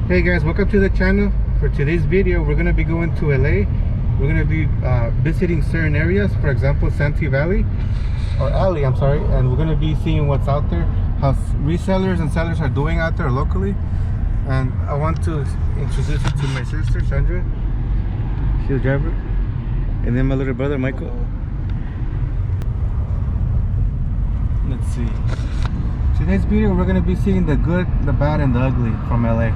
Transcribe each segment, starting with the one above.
Hey guys, welcome to the channel. For today's video, we're going to be going to LA. We're going to be visiting certain areas, for example, Santee Valley, or Alley, I'm sorry, and we're going to be seeing what's out there, how resellers and sellers are doing out there locally. And I want to introduce you to my sister, Sandra. She's the driver. And then my little brother, Michael. Let's see. Today's video, we're going to be seeing the good, the bad, and the ugly from LA.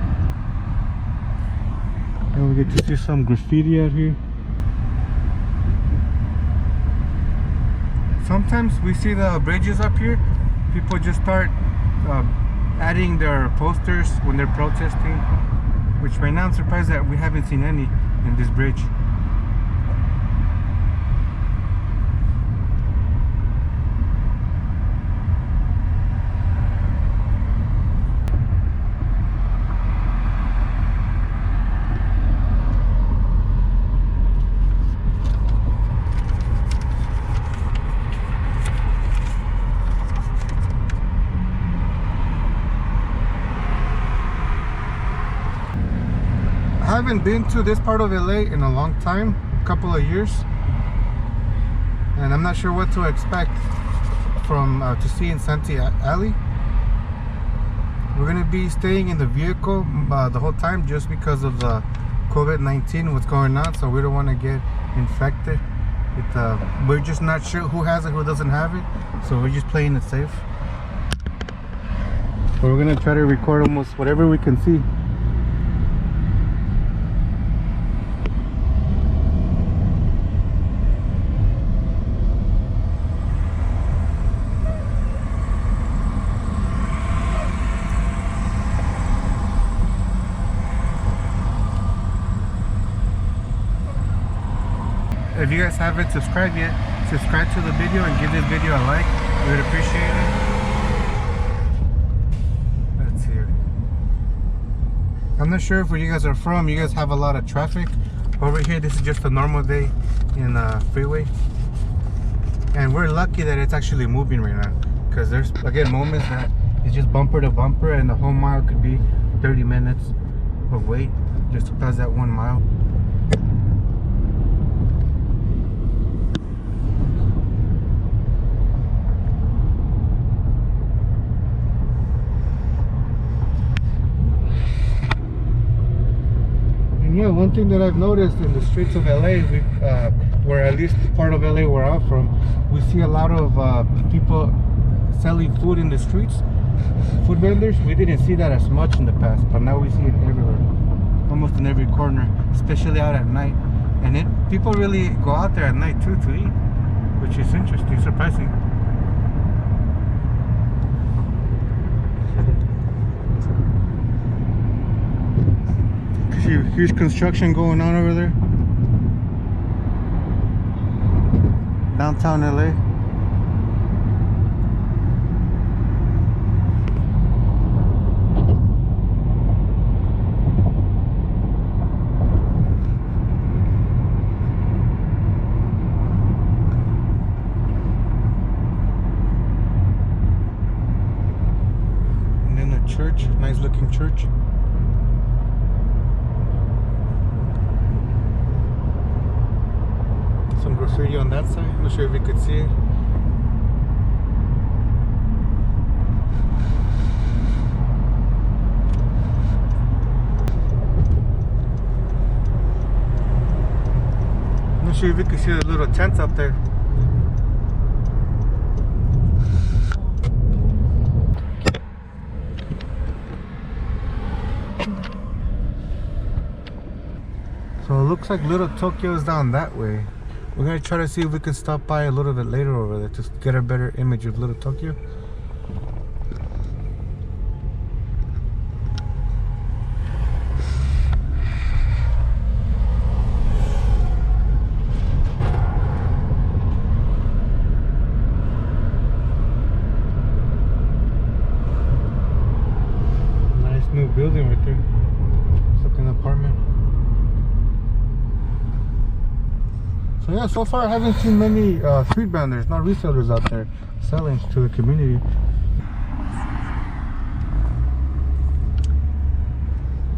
And we get to see some graffiti out here. Sometimes we see the bridges up here. People just start adding their posters when they're protesting, which right now I'm surprised that we haven't seen any in this bridge. I haven't been to this part of LA in a long time, a couple of years, and I'm not sure what to expect from to see in Santee Alley. We're gonna be staying in the vehicle the whole time just because of the COVID-19, what's going on, so we don't want to get infected. We're just not sure who has it, who doesn't have it, so we're just playing it safe. But we're gonna try to record almost whatever we can see. If you guys haven't subscribed yet, subscribe to the video and give this video a like. We would appreciate it. Let's see. I'm not sure if where you guys are from, you guys have a lot of traffic. Over here, this is just a normal day in the freeway. And we're lucky that it's actually moving right now. Because there's, again, moments that it's just bumper to bumper and the whole mile could be 30 minutes of wait just to pass that 1 mile. Yeah, one thing that I've noticed in the streets of LA, where at least part of LA where I'm from, we see a lot of people selling food in the streets, food vendors. We didn't see that as much in the past, but now we see it everywhere, almost in every corner, especially out at night. And people really go out there at night too to eat, which is interesting, surprising. Huge construction going on over there. Downtown LA. And then a church, nice looking church. Some graffiti on that side. I'm not sure if you could see it. I'm not sure if you can see the little tents up there. So it looks like Little Tokyo is down that way. We're gonna try to see if we can stop by a little bit later over there to get a better image of Little Tokyo. Nice new building right there. It's like an apartment. So yeah, so far I haven't seen many street vendors, not resellers out there selling to the community.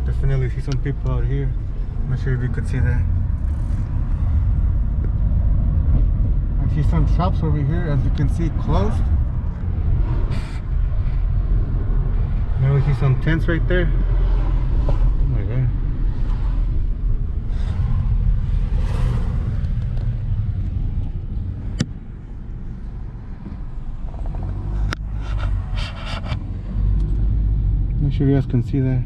The Definitely see some people out here. I'm not sure if you could see that. I see some shops over here, as you can see, closed. Now we see some tents right there. Oh my god. Not sure you guys can see that.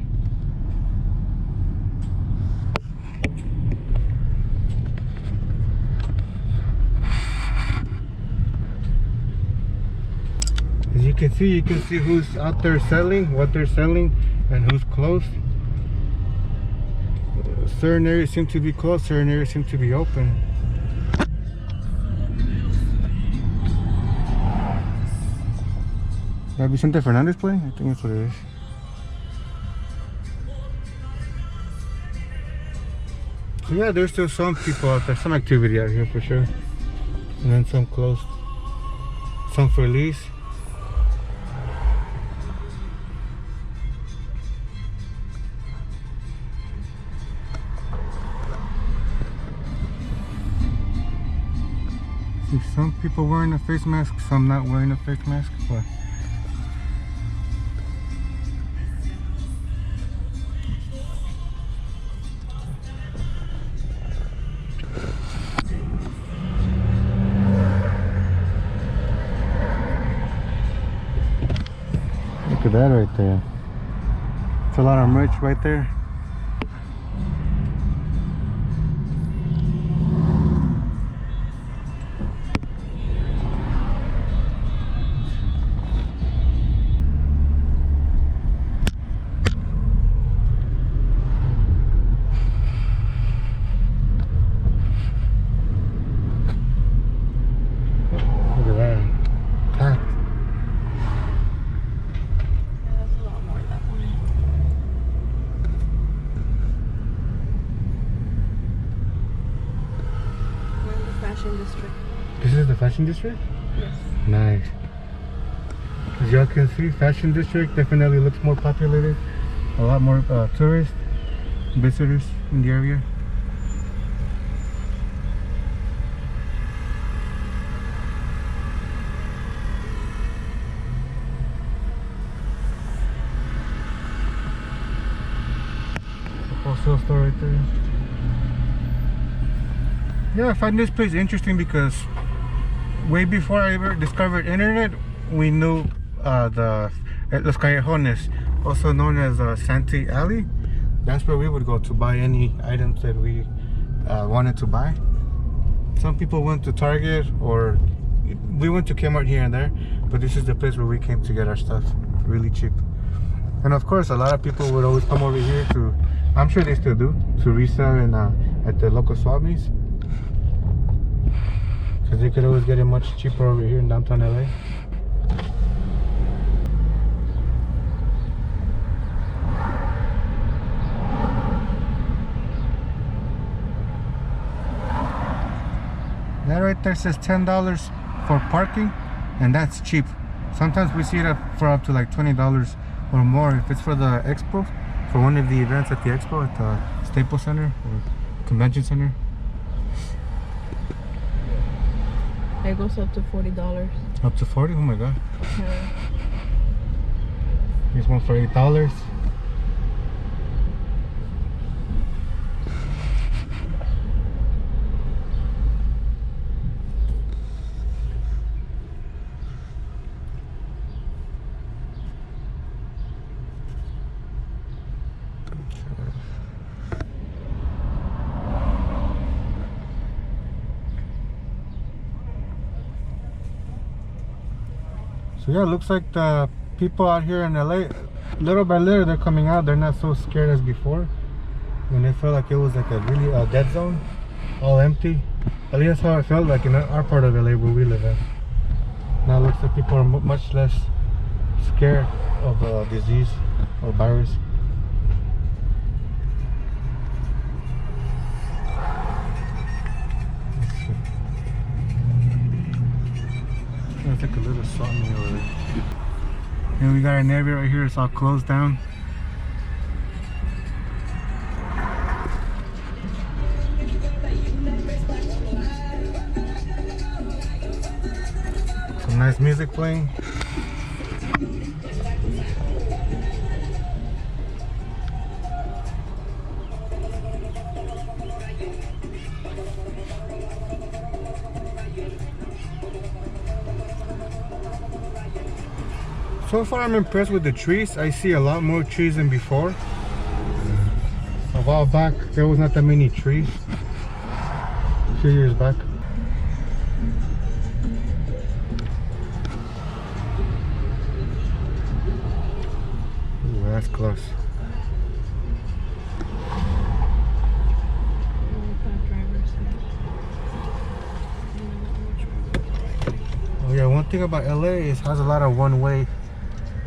As you can see who's out there selling, what they're selling, and who's closed. Certain areas seem to be closed, certain areas seem to be open. That Vicente Fernandez playing? I think that's what it is. So yeah, there's still some people out there, some activity out here for sure. And then some closed. Some for lease. See some people wearing a face mask, some not wearing a face mask, but look at that right there. It's a lot of merch right there. District. This is the fashion district? Yes. Nice. As y'all can see, fashion district definitely looks more populated. A lot more tourists, visitors in the area. Wholesale store right there. Yeah, I find this place interesting because way before I ever discovered internet, we knew Los Callejones, also known as Santee Alley. That's where we would go to buy any items that we wanted to buy. Some people went to Target, or we went to Kmart here and there, but this is the place where we came to get our stuff really cheap. And of course, a lot of people would always come over here to, I'm sure they still do, to resell in, at the local swap meets. Because they could always get it much cheaper over here in downtown LA. That right there says $10 for parking, and that's cheap. Sometimes we see it for up to like $20 or more if it's for the expo, for one of the events at the expo at the Staples Center or Convention Center. It goes up to $40. Up to 40? Oh my god. Yeah. Here's one for $8. So yeah, it looks like the people out here in LA, little by little, they're coming out. They're not so scared as before, when they felt like it was like a really dead zone, all empty. At least that's how it felt like in our part of LA where we live at. Now it looks like people are much less scared of disease or virus. It's like a little something over there. And we got an area right here, it's all closed down. There's music playing. So far I'm impressed with the trees. I see a lot more trees than before. A while back there was not that many trees. A few years back. Ooh, that's close. Oh yeah, one thing about LA is it has a lot of one-way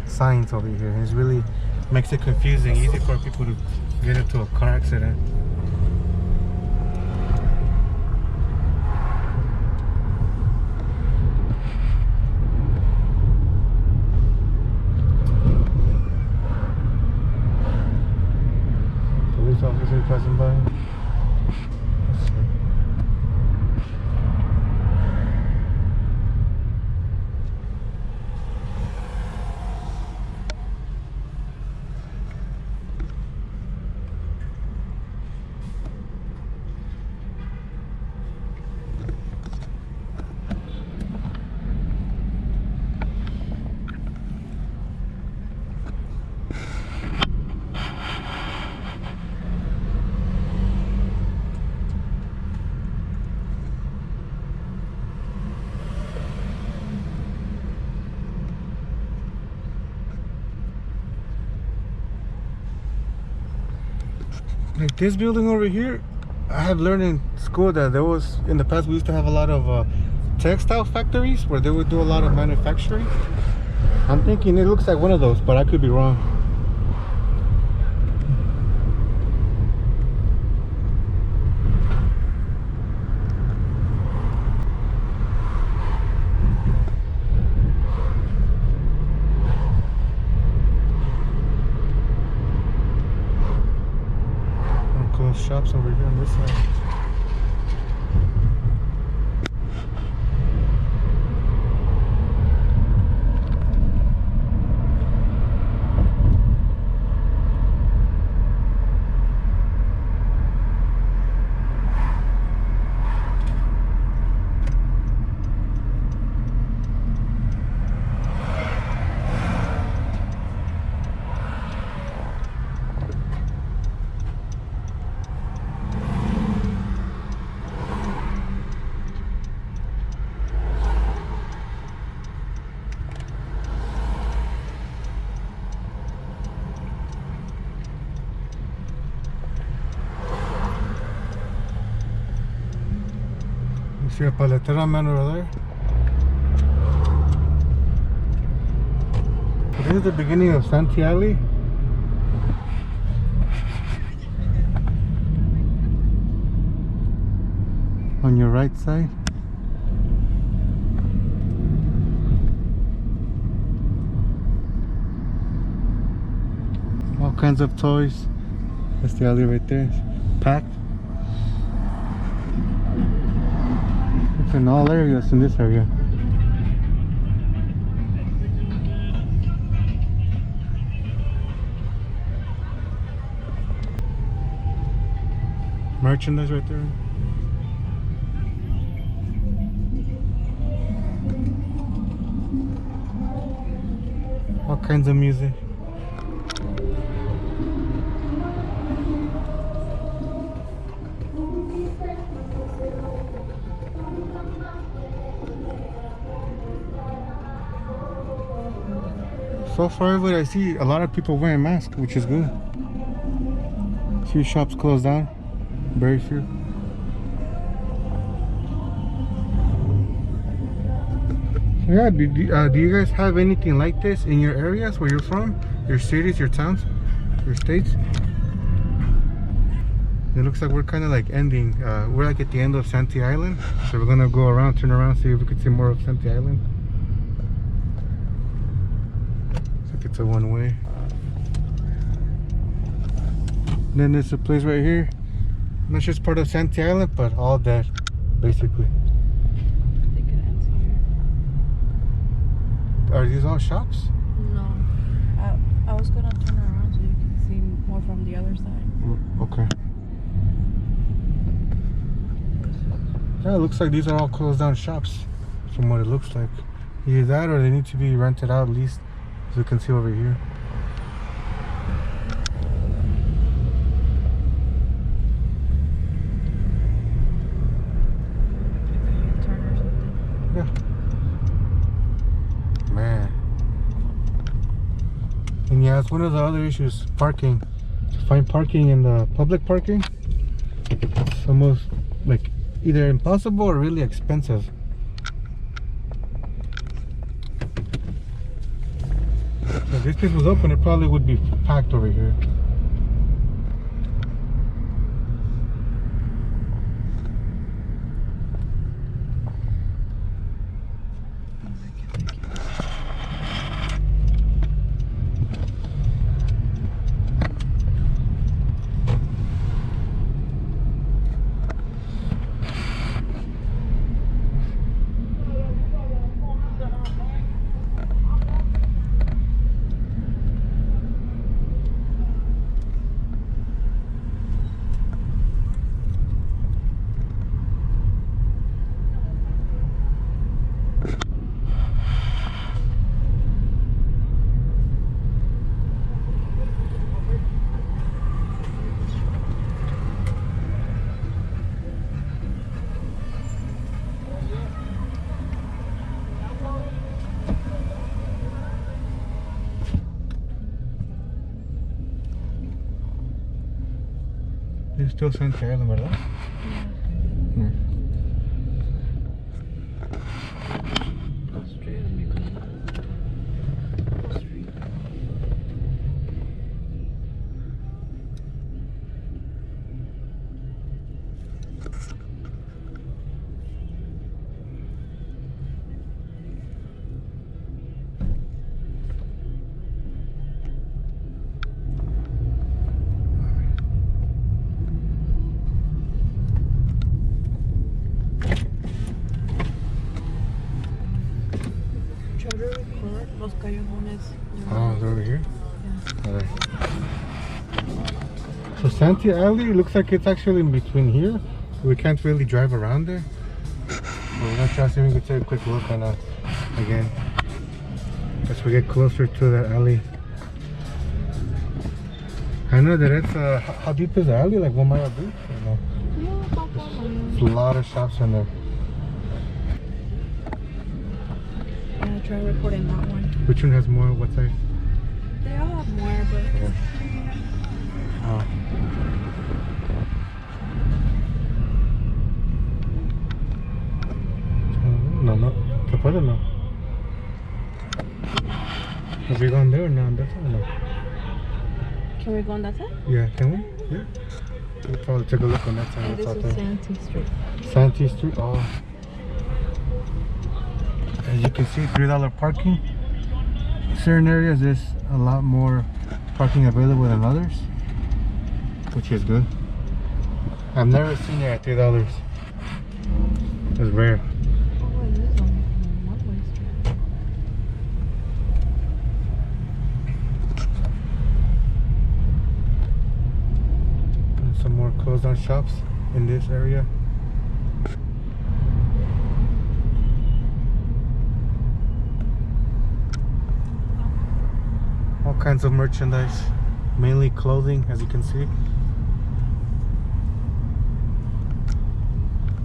signs over here. It really makes it confusing, easy for people to get into a car accident. Police officer passing by. Like this building over here, I had learned in school that there was, in the past we used to have a lot of textile factories where they would do a lot of manufacturing. I'm thinking it looks like one of those, but I could be wrong. Shops over here on this side. See a paletera man over there. This is the beginning of Santee Alley. On your right side. All kinds of toys. That's the alley right there. It's packed. It's in all areas in this area. Merchandise right there. All kinds of music. So far, everybody I see, a lot of people wearing masks, which is good. A few shops closed down, very few. So yeah, do you guys have anything like this in your areas where you're from? Your cities, your towns, your states? It looks like we're kind of like ending, we're like at the end of Santee Island. So we're gonna go around, turn around, see if we can see more of Santee Island. It's a one-way. Then there's a place right here, not just part of Santee Island, but all that basically. They could answer here. Are these all shops? No. I was gonna turn around so you can see more from the other side. Okay. Yeah, it looks like these are all closed down shops from what it looks like. Either that or they need to be rented out at least, as you can see over here. Turn or something. Yeah. Man. And yeah, it's one of the other issues, parking. To find parking in the public parking, it's almost like either impossible or really expensive. So if this place was open, it probably would be packed over here. It's still Santa Island, ¿verdad? Yeah. Go straight and you come straight. Try to record los callejones. Oh, it's over here? Yeah. Alright. So Santa Alley looks like it's actually in between here. We can't really drive around there. But we're gonna try to see if we can take a quick look on that again. As we get closer to the alley. I know that it's how deep is the alley? Like 1 mile deep? Or no? Yeah, about 1 mile. There's a lot of shops in there. Yeah, try recording that one. Which one has more? What side? They all have more, but Oh. No, no. ¿Se puede o no? Have we gone there or no? That's all no. can we go on that side? Yeah, can we? Yeah. We'll probably take a look on that side. And What's this out is there? Santee Street. Santee Street. Oh. As you can see, $3 parking. Certain areas there's a lot more parking available than others, which is good. I've never seen it at $3. It's rare. Oh, it is on one-way street. And some more closed down shops in this area. All kinds of merchandise, mainly clothing, as you can see,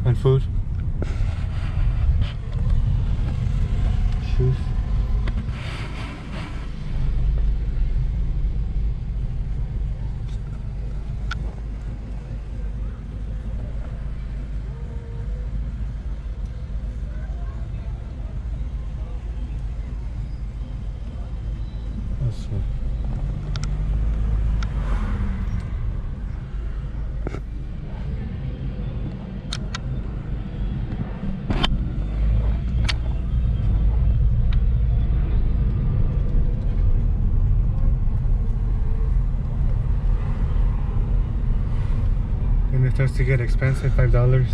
and food, shoes. Let's see. And it starts to get expensive, $5.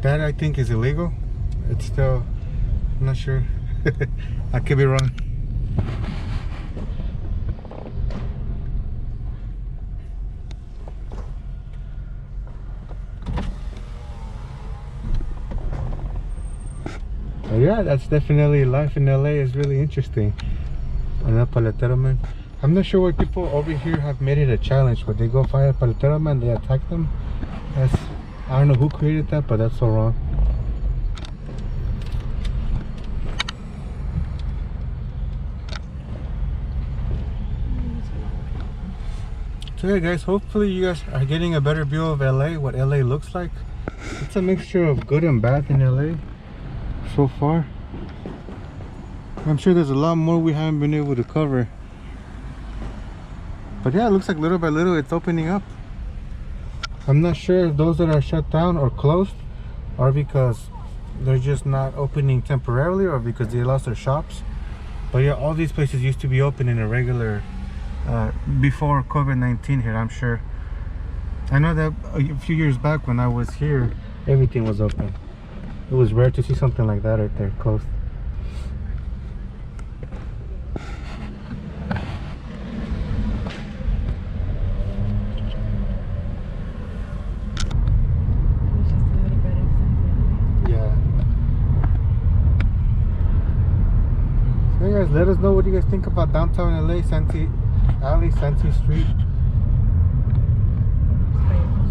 that I think is illegal. It's still, I'm not sure. I could be wrong. But yeah, that's definitely life in LA is really interesting. And a paletero man. I'm not sure why people over here have made it a challenge, but they go find a paletero man, they attack them. That's, I don't know who created that, but that's so wrong. So yeah guys, hopefully you guys are getting a better view of LA, what LA looks like. It's a mixture of good and bad in LA so far. I'm sure there's a lot more we haven't been able to cover. But yeah, it looks like little by little it's opening up. I'm not sure if those that are shut down or closed are because they're just not opening temporarily or because they lost their shops. But yeah, all these places used to be open in a regular before COVID-19 hit, I'm sure. I know that a few years back when I was here, everything was open. It was rare to see something like that right there closed. Hey guys, let us know what you guys think about downtown LA, Santee Alley, Santee Street.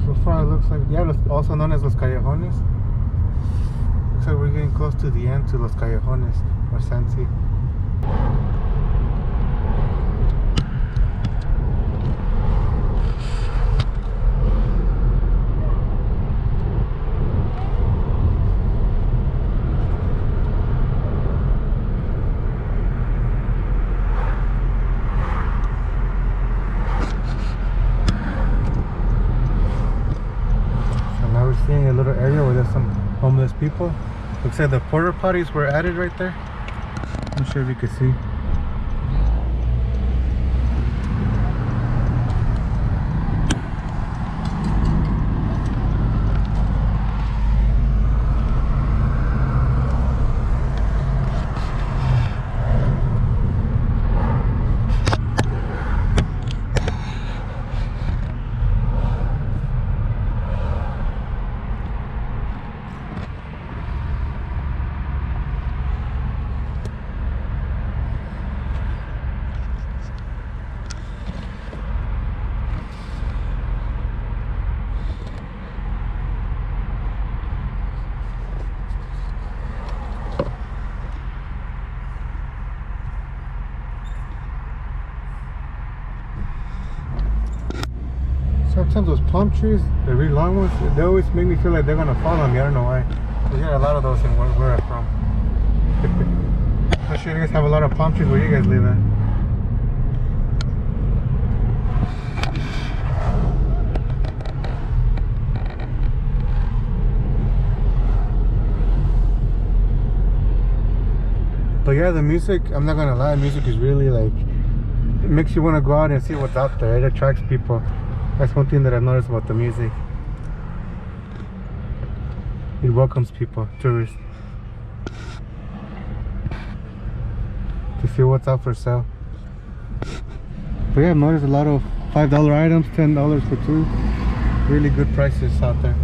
So far it looks like, yeah, also known as Los Callejones. Looks like we're getting close to the end to Los Callejones or Santee. Seeing a little area where there's some homeless people. Looks like the porta potties were added right there. I'm not sure if you can see. Sometimes those palm trees, the really long ones, they always make me feel like they're gonna fall on me. I don't know why. There's a lot of those in where I'm from. I'm sure you guys have a lot of palm trees where you guys live at. But yeah, the music, I'm not gonna lie, music is really like, it makes you want to go out and see what's out there. It attracts people. That's one thing that I've noticed about the music. It welcomes people, tourists, to see what's out for sale. But yeah, I've noticed a lot of $5 items, $10 for two. Really good prices out there.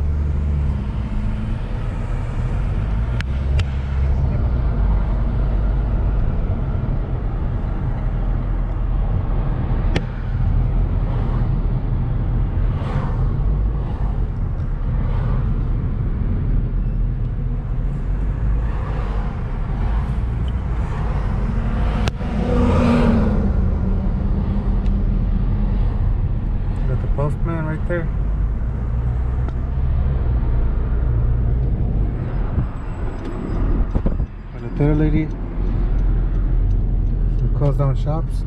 Postman right there. And the third lady, some closed down shops.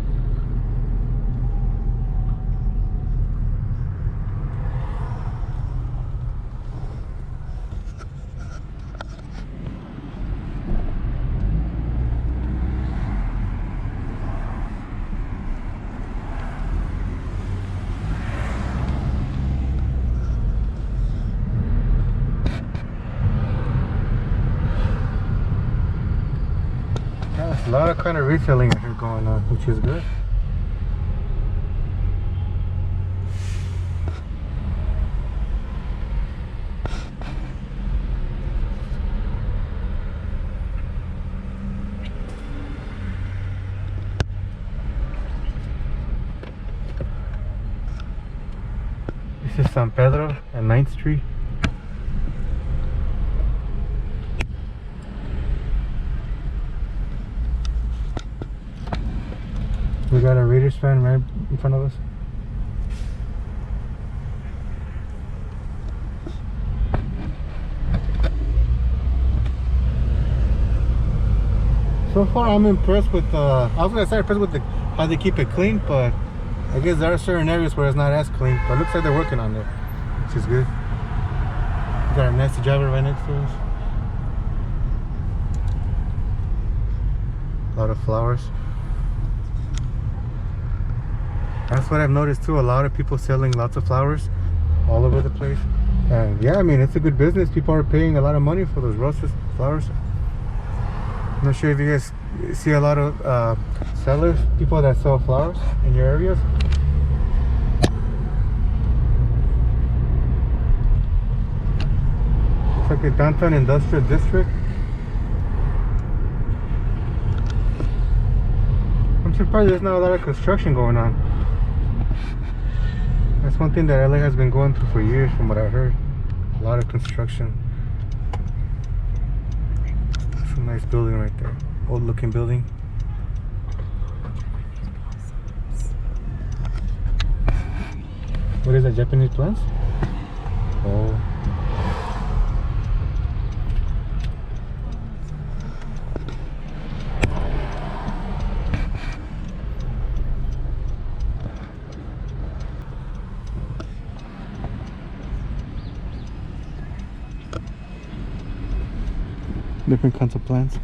lot of kind of reselling here going on, which is good. This is San Pedro and 9th Street. We got a Raiders fan right in front of us. So far, I'm impressed with. I was gonna say impressed with how they keep it clean, but I guess there are certain areas where it's not as clean. But it looks like they're working on it, which is good. We got a nasty driver right next to us. A lot of flowers. That's what I've noticed too. A lot of people selling lots of flowers all over the place. And yeah, I mean, it's a good business. People are paying a lot of money for those roses, flowers. I'm not sure if you guys see a lot of sellers, people that sell flowers in your areas. It's like a downtown industrial district. I'm surprised there's not a lot of construction going on. That's one thing that LA has been going through for years, from what I heard. A lot of construction. That's a nice building right there. Old looking building. What is that, Japanese plants? Oh. Different kinds of plants.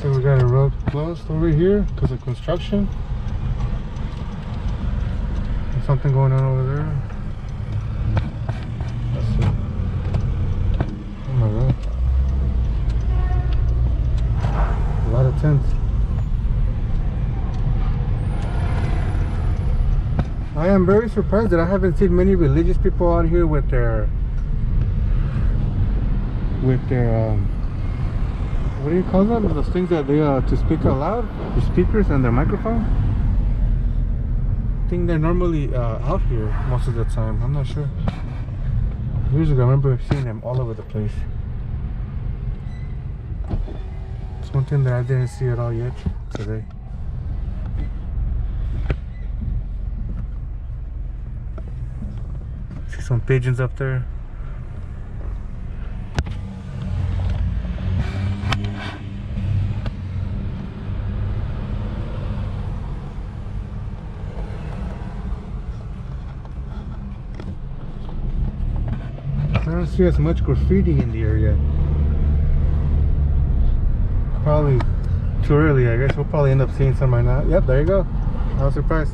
So we got a road closed over here because of construction. There's something going on over there. Let's see. Oh my god. A lot of tents. I am very surprised that I haven't seen many religious people out here with their what do you call them? Those things that they to speak out loud, the speakers and their microphone. I think they're normally out here most of the time. I'm not sure. Years ago, I remember seeing them all over the place. It's one thing that I didn't see at all yet today. See some pigeons up there. I don't see as much graffiti in the area. Probably too early, I guess. We'll probably end up seeing some right now. Yep, there you go. I was surprised.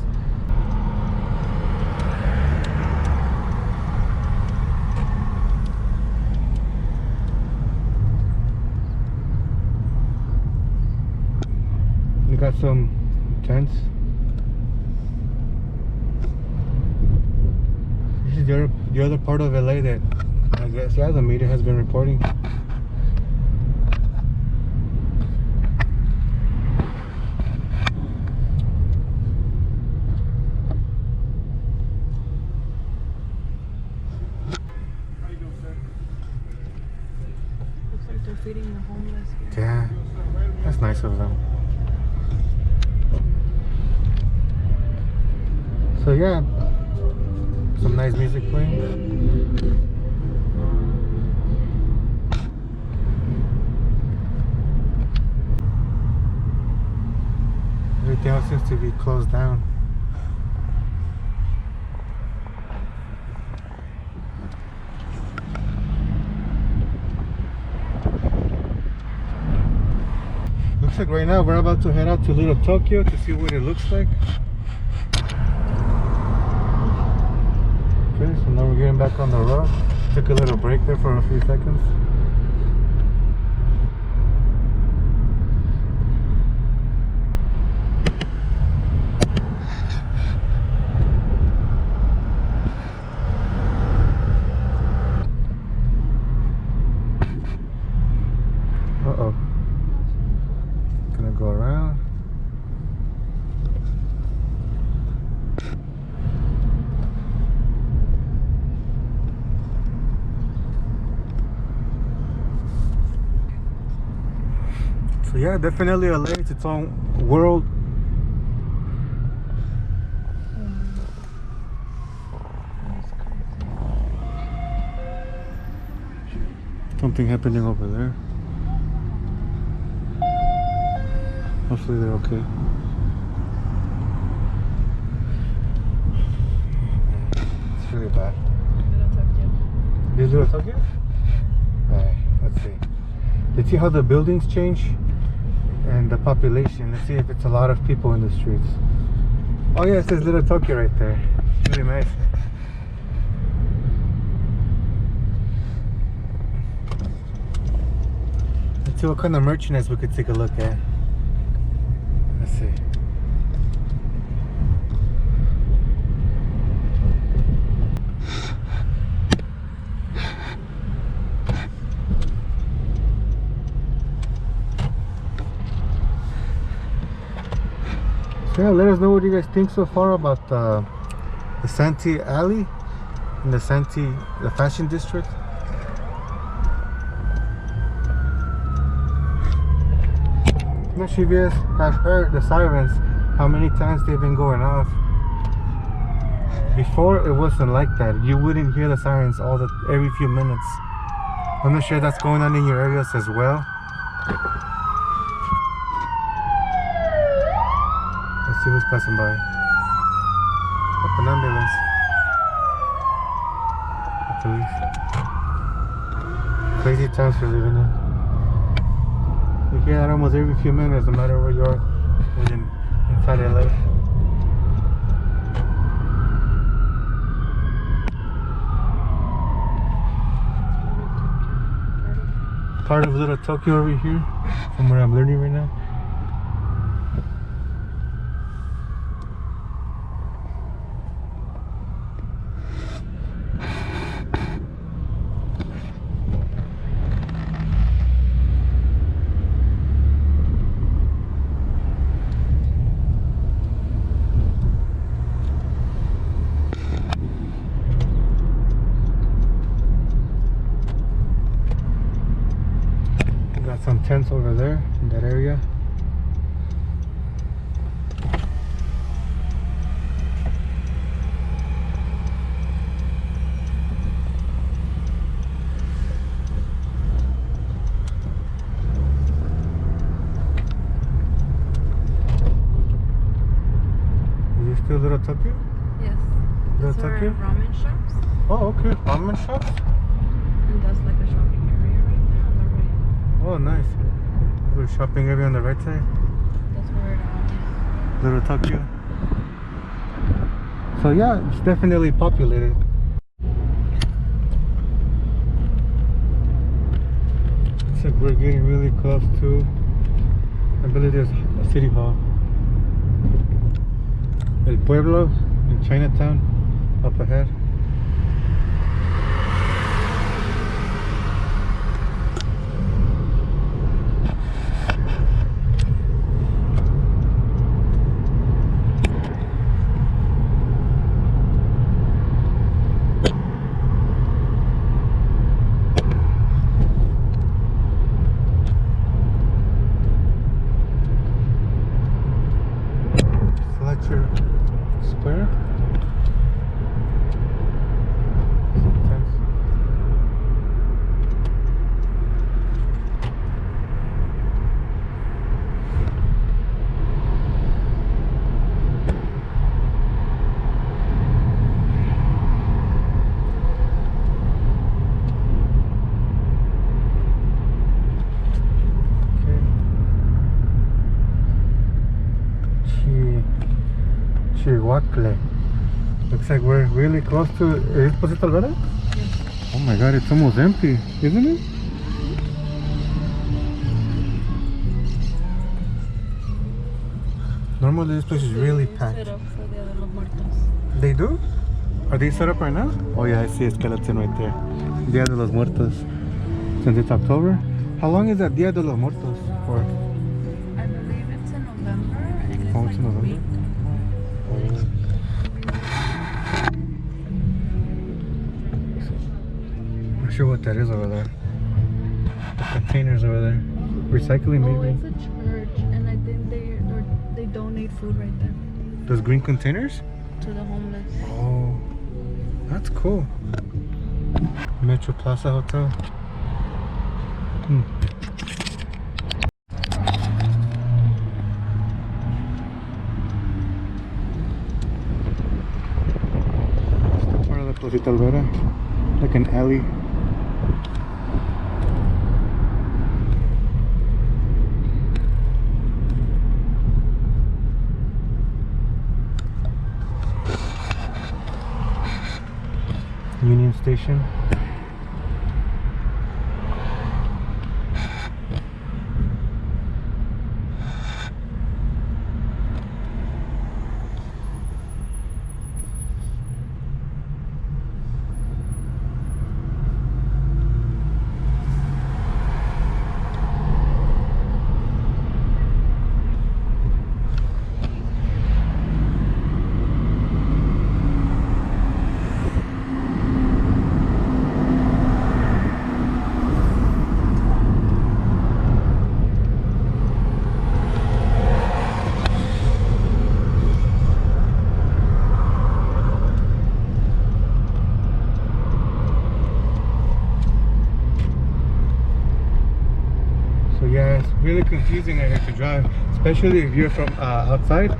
We got some tents. This is the other part of LA that I guess, yeah, the media has been reporting. Looks like they're feeding the homeless. Yeah, that's nice of them. So yeah, some nice music playing. Everything else seems to be closed down. perfect. Right now we're about to head out to Little Tokyo to see what it looks like. Okay, so now we're getting back on the road. Took a little break there for a few seconds. Uh-oh. Gonna go around. So yeah, definitely LA. It's its own world. Something happening over there. Hopefully they're okay. It's really bad. Is Little Tokyo? Alright, let's see. Let's see how the buildings change and the population. Let's see if it's a lot of people in the streets. Oh yeah, it says Little Tokyo right there. It's really nice. Let's see what kind of merchandise we could take a look at. Let's see. So yeah, let us know what you guys think so far about the Santee Alley in the fashion district. I'm not sure if you guys have heard the sirens, how many times they've been going off. Before it wasn't like that. You wouldn't hear the sirens every few minutes. I'm not sure if that's going on in your areas as well. Let's see who's passing by. Up an ambulance. Police. Crazy times we're living in. You hear that almost every few minutes, no matter where you are inside LA. Part of Little Tokyo over here, from where I'm learning right now. Some tents over there in that area. Is this still Little Tokyo? Yes. Little These are Tokyo? ramen shops. Oh, okay. Ramen shops? And that's like a shopping area right there on the right. Oh, nice. Little shopping area on the right side. That's where it is. Little Tokyo. So yeah, it's definitely populated. Looks like we're getting really close to, I believe there's a city hall. El Pueblo in Chinatown, up ahead. Square. Chihuahua. Looks like we're really close to. ¿Es Posito Alvera? Oh my god, it's almost empty, isn't it? Normally this place is really packed. Set up for Dia de los Muertos. They do? Are they set up right now? Oh yeah, I see a skeleton right there. Dia de los Muertos. Since it's October. How long is that Dia de los Muertos for? I believe it's in November, and it's Oh, like it's in a November? week. Not sure what that is over there. The containers over there. Recycling Oh, maybe. it's a church, and I think they donate food right there Those green containers? to the homeless. Oh, that's cool. Metro Plaza Hotel. Part of the Posito Alvera, like an alley. Union Station. Yeah, it's really confusing here to drive, especially if you're from outside.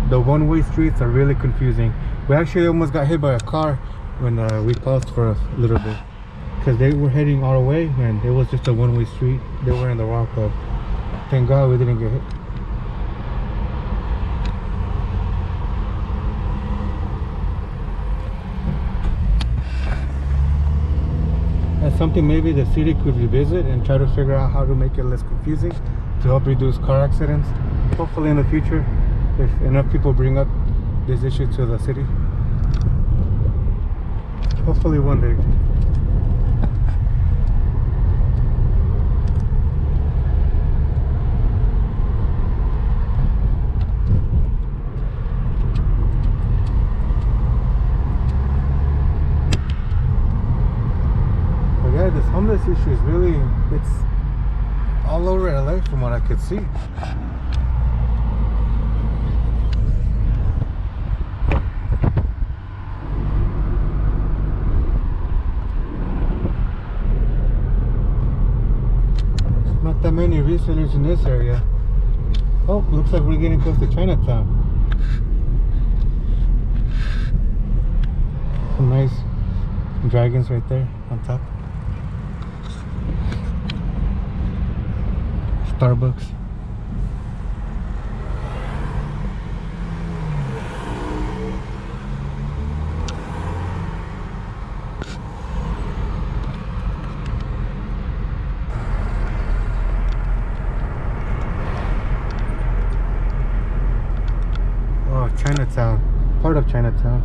The one-way streets are really confusing. We actually almost got hit by a car when we paused for a little bit because they were heading our way and it was just a one-way street. They were in the wrong, but thank God we didn't get hit. That's something maybe the city could revisit and try to figure out how to make it less confusing to help reduce car accidents. Hopefully in the future, if enough people bring up this issue to the city. Hopefully one day. Yeah, this homeless issue is really, it's all over LA from what I could see. Not that many resellers in this area. Oh, looks like we're getting close to Chinatown. Some nice dragons right there on top. Starbucks. Oh, Chinatown. Part of Chinatown.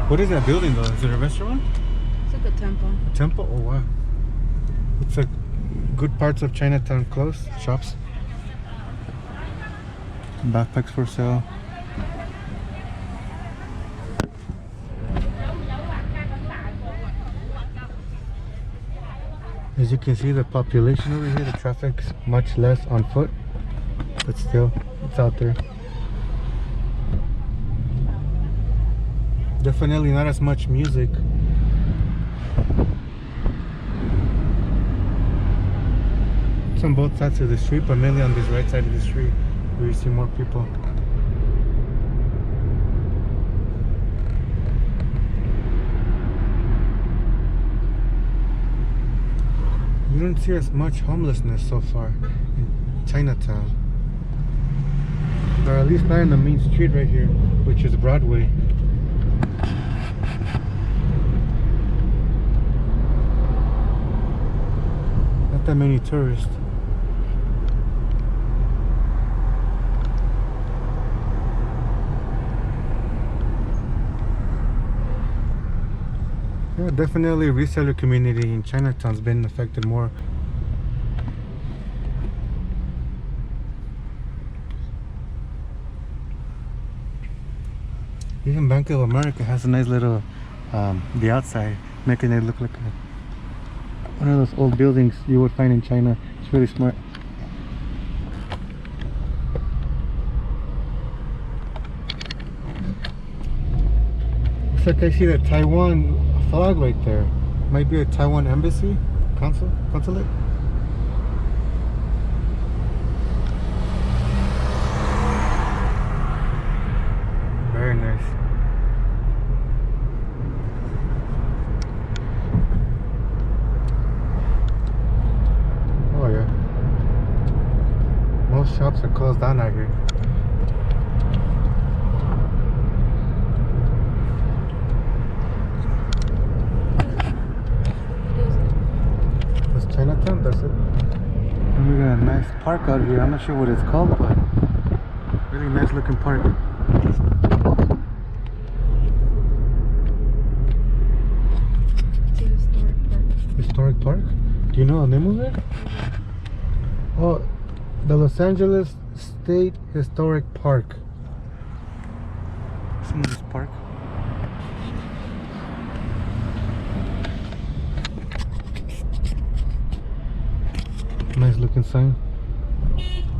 What is that building though? Is it a restaurant? It's like a temple. A temple? Oh wow. Looks like good parts of Chinatown closed. Shops. Backpacks for sale. As you can see, the population over here, the traffic's much less on foot, but still, it's out there. Definitely not as much music. It's on both sides of the street, but mainly on this right side of the street where you see more people. You don't see as much homelessness so far in Chinatown. Or at least not in the main street right here, which is Broadway. Not that many tourists. Yeah, definitely reseller community in Chinatown's been affected more. Even Bank of America has a nice little, the outside, making it look like one of those old buildings you would find in China. It's really smart. Looks like I see the Taiwan flag right there. Might be a Taiwan embassy, consulate. Very nice. Oh yeah. Most shops are closed down out here. That's Chinatown, that's it. And we got a nice park out here. I'm not sure what it's called, but really nice looking park. Historic park? Do you know the name of it? Oh, the Los Angeles State Historic Park. Some of this park. Nice looking sign.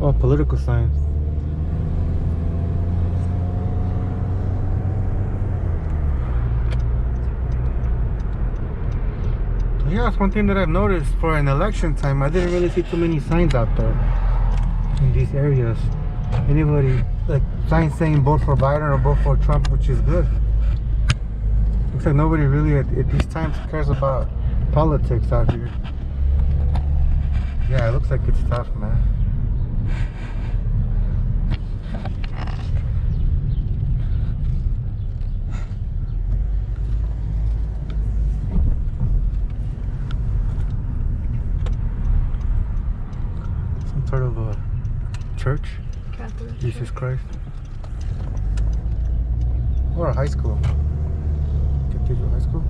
Oh, political sign. Yeah, that's one thing that I've noticed for an election time. I didn't really see too many signs out there in these areas. Anybody, like signs saying vote for Biden or vote for Trump, which is good. Looks like nobody really at these times cares about politics out here. Yeah, it looks like it's tough, man. Some sort of a church? Catholic Jesus church. Christ. Or a high school. Cathedral High School.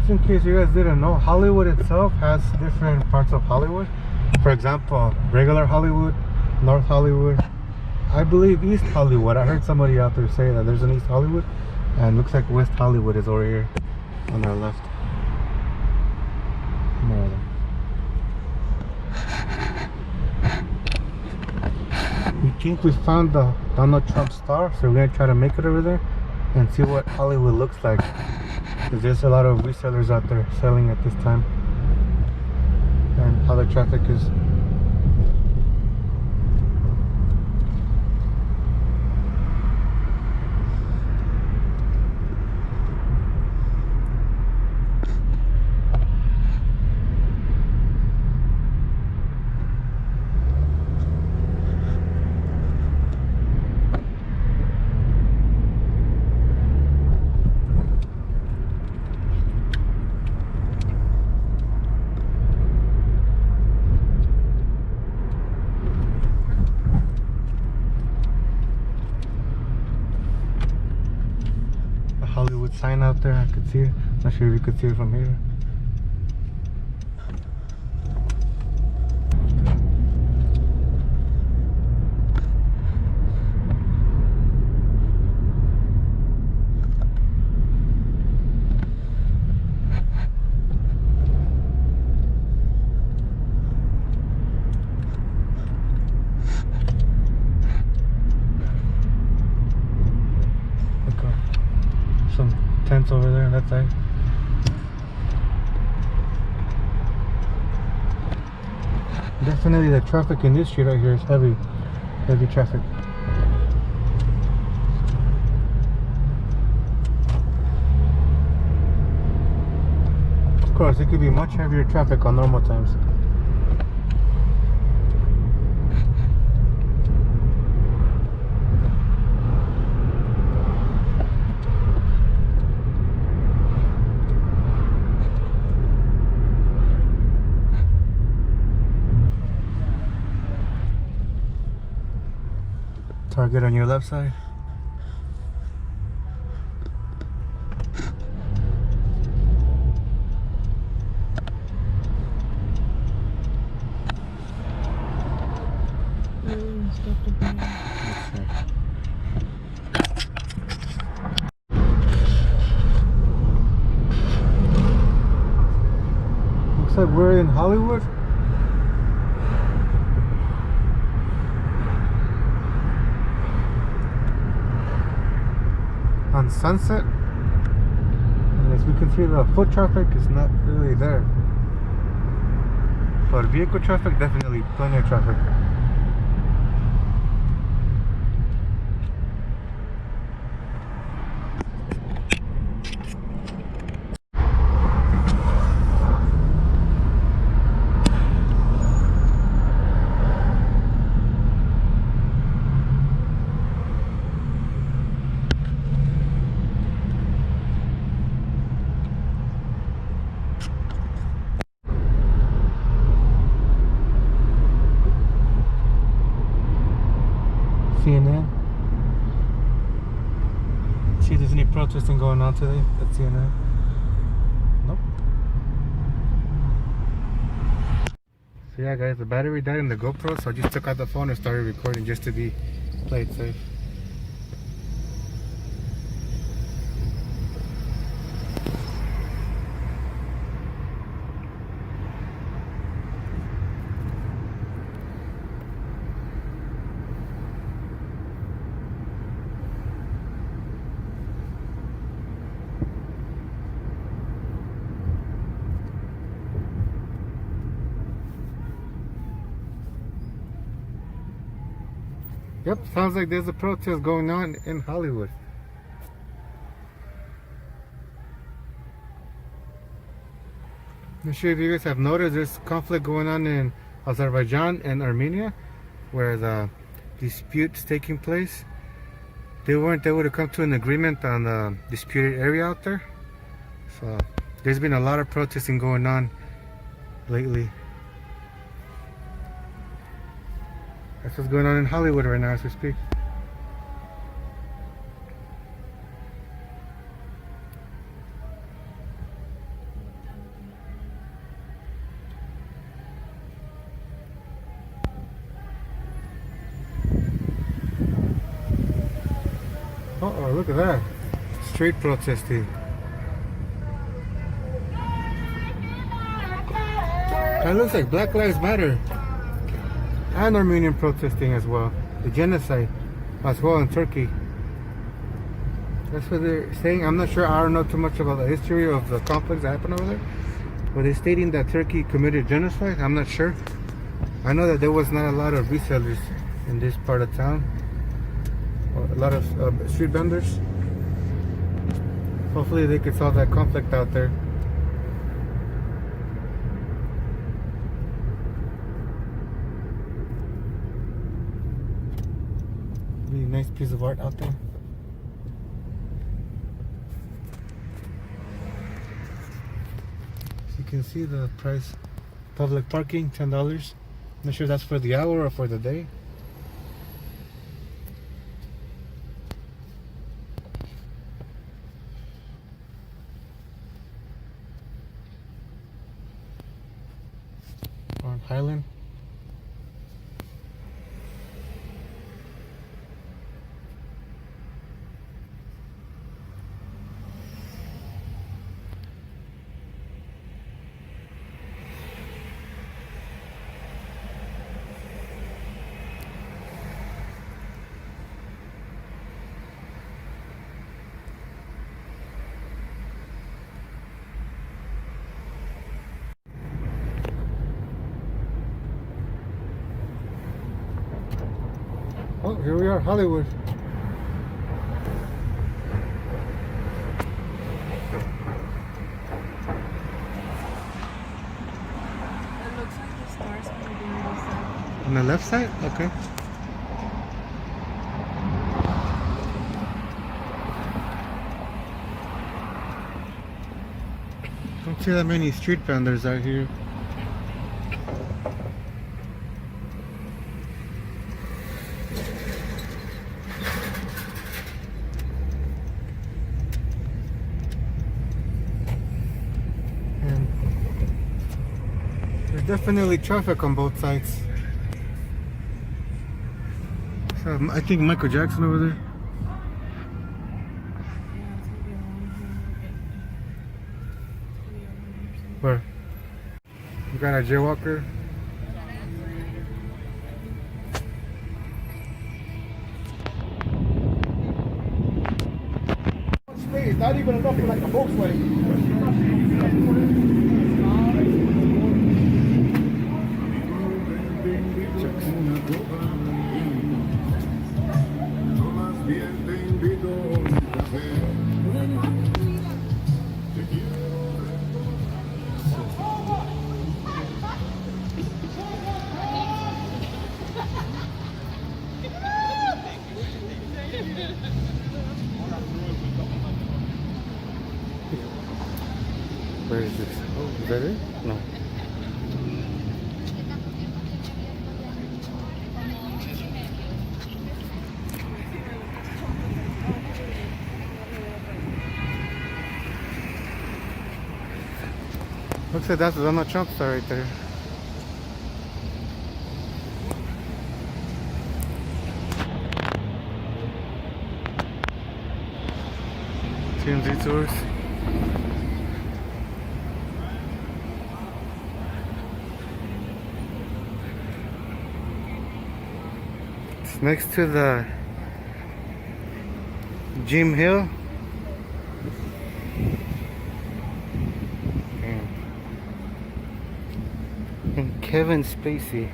In case you guys didn't know, Hollywood itself has different parts of Hollywood. For example, regular Hollywood, North Hollywood, I believe East Hollywood. I heard somebody out there say that there's an East Hollywood, and looks like West Hollywood is over here on our left. More of them. We think we found the Donald Trump star, so we're gonna try to make it over there and see what Hollywood looks like. Because there's a lot of resellers out there selling at this time, and how the traffic is. sign out there. I could see it. Not sure if you could see it from here. Some tents over there on that side. Definitely the traffic in this street right here is heavy traffic. Of course, it could be much heavier traffic on normal times. Target on your left side. Looks like we're in Hollywood. On Sunset, and as we can see, the foot traffic is not really there, but vehicle traffic, definitely plenty of traffic. CNN. See if there's any protesting going on today at CNN. Nope. So yeah guys, the battery died in the GoPro, so I just took out the phone and started recording just to play it safe. Yep, sounds like there's a protest going on in Hollywood. I'm not sure if you guys have noticed, there's conflict going on in Azerbaijan and Armenia, where the dispute's taking place. They weren't able to come to an agreement on the disputed area out there. So there's been a lot of protesting going on lately. That's what's going on in Hollywood right now as we speak. Uh-oh, look at that. Street protesting. That looks like Black Lives Matter. And Armenian protesting as well. The genocide as well in Turkey. That's what they're saying. I'm not sure. I don't know too much about the history of the conflicts that happened over there. But they're stating that Turkey committed genocide. I'm not sure. I know that there was not a lot of resellers in this part of town. A lot of street vendors. Hopefully they could solve that conflict out there. Really nice piece of art out there. You can see the price. Public parking, $10. Not sure that's for the hour or for the day. Oh, here we are, Hollywood. It looks like the stars on the middle side. On the left side? Okay. Don't see that many street vendors out here. And there's definitely traffic on both sides. So I think Michael Jackson over there. Yeah, it's gonna be around here. Where? You got a jaywalker. Space, not even enough for like a Volkswagen. Where is this? Oh, is that it? No. Looks like that's the Donald Trump star right there. TMZ tours. It's next to the Jim Hill. And Kevin Spacey.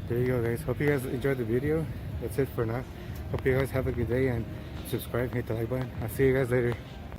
There you go, guys. Hope you guys enjoyed the video. That's it for now. Hope you guys have a good day and subscribe, hit the like button. I'll see you guys later.